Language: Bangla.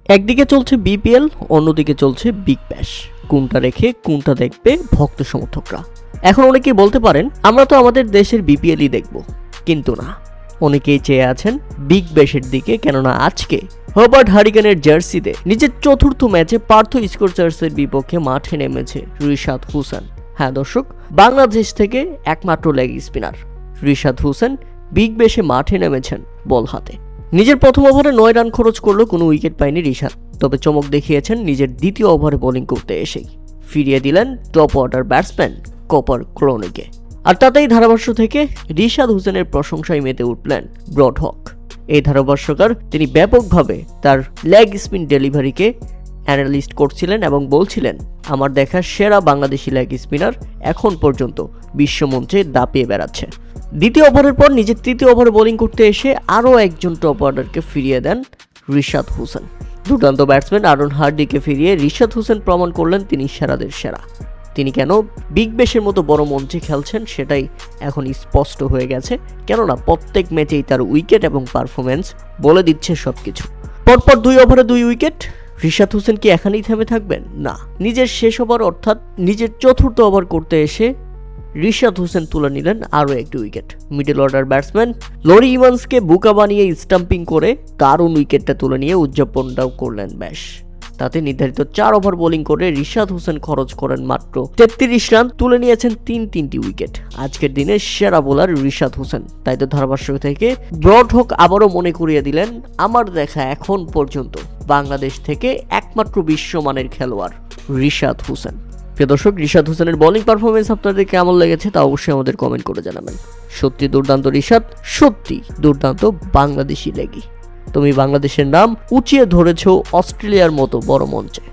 একদিকে চলছে বিপিএল, অন্যদিকে চলছে বিগ ব্যাশ। কোনটা রেখে কোনটা দেখবে ভক্ত সমর্থকরা? এখন অনেকেই বলতে পারেন আমরা তো আমাদের দেশের বিপিএলই দেখব, কিন্তু না, অনেকেই চেয়ে আছেন বিগ ব্যাশের দিকে। কেননা আজকে হার্বার্ট হারিকেনের জার্সিতে নিজের চতুর্থ ম্যাচে পার্থ স্কোরচার্সের বিপক্ষে মাঠে নেমেছে রিশাদ হোসেন। হ্যাঁ দর্শক, বাংলাদেশ থেকে একমাত্র leg spinner Rishad Hossain big ব্যাশে মাঠে নেমেছেন বল হাতে। নিজের প্রথম ওভারে 9 রান খরচ করলেও কোনো উইকেট পায়নি রিশাদ, তবে চমক দেখিয়েছেন নিজের দ্বিতীয় ওভারে বোলিং করতে এসেই। ফিরিয়ে দিলেন টপ অর্ডার ব্যাটসম্যান কপার ক্রনিকে। আর তাতেই ধারাভাষ্য থেকে রিশাদ হোসেনের প্রশংসায় মেতে উঠলেন ব্রড হক। এই ধারাভাষ্যকার তিনি ব্যাপকভাবে তার লেগ স্পিন ডেলিভারিকে অ্যানালিস্ট করছিলেন এবং বলছিলেন, আমার দেখা সেরা বাংলাদেশি লেগ স্পিনার এখন পর্যন্ত বিশ্বমঞ্চে দাপিয়ে বেড়াচ্ছে। দ্বিতীয় ওভারের পর নিজের তৃতীয় ওভারে বোলিং করতে এসে আরও একজন টপ অর্ডারকে ফিরিয়ে দেন রিশাদ হোসেন। দুর্দান্ত ব্যাটসম্যান আরন হার্ডিকে ফিরিয়ে রিশাদ হোসেন প্রমাণ করলেন তিনি সেরাদের সেরা। তিনি কেন বিগ ব্যাশের মতো বড় মঞ্চে খেলছেন সেটাই এখন স্পষ্ট হয়ে গেছে, কেননা প্রত্যেক ম্যাচেই তার উইকেট এবং পারফরমেন্স বলে দিচ্ছে সবকিছু। পরপর 2 ওভারে 2 উইকেট। রিশাদ হোসেন কি এখানেই থেমে থাকবেন? না, নিজের শেষ ওভার অর্থাৎ নিজের চতুর্থ ওভার করতে এসে রিশাদ হোসেন তুলে নিলেন আরও একটি wicket. Middle order batsman Laurie ইভান্সকে বুকা বানিয়ে স্টাম্পিং করে দারুণ উইকেটটা তুলে নিয়ে উদযাপনটাও করলেন ব্যাস। তাতে নির্ধারিত 4 ওভার বোলিং করে রিশাদ হোসেন খরচ করেন মাত্র 33 রান, তুলে নিয়েছেন 3টি উইকেট। আজকের দিনে সেরা বোলার রিশাদ হোসেন। তাই তো ধারাভাষ্য থেকে ব্রড হক আবারও মনে করিয়ে দিলেন, আমার দেখা এখন পর্যন্ত বাংলাদেশ থেকে একমাত্র বিশ্বমানের খেলোয়াড় রিশাদ হোসেন। প্রিয় দর্শক, রিশাদ হোসেনের বোলিং পারফরমেন্স আপনাদের কেমন লেগেছে তা অবশ্যই আমাদের কমেন্ট করে জানাবেন। সত্যি দুর্দান্ত রিশাদ, সত্যি দুর্দান্ত বাংলাদেশি লেগি। তুমি বাংলাদেশের নাম উঁচিয়ে ধরেছ অস্ট্রেলিয়ার মতো বড় মঞ্চে।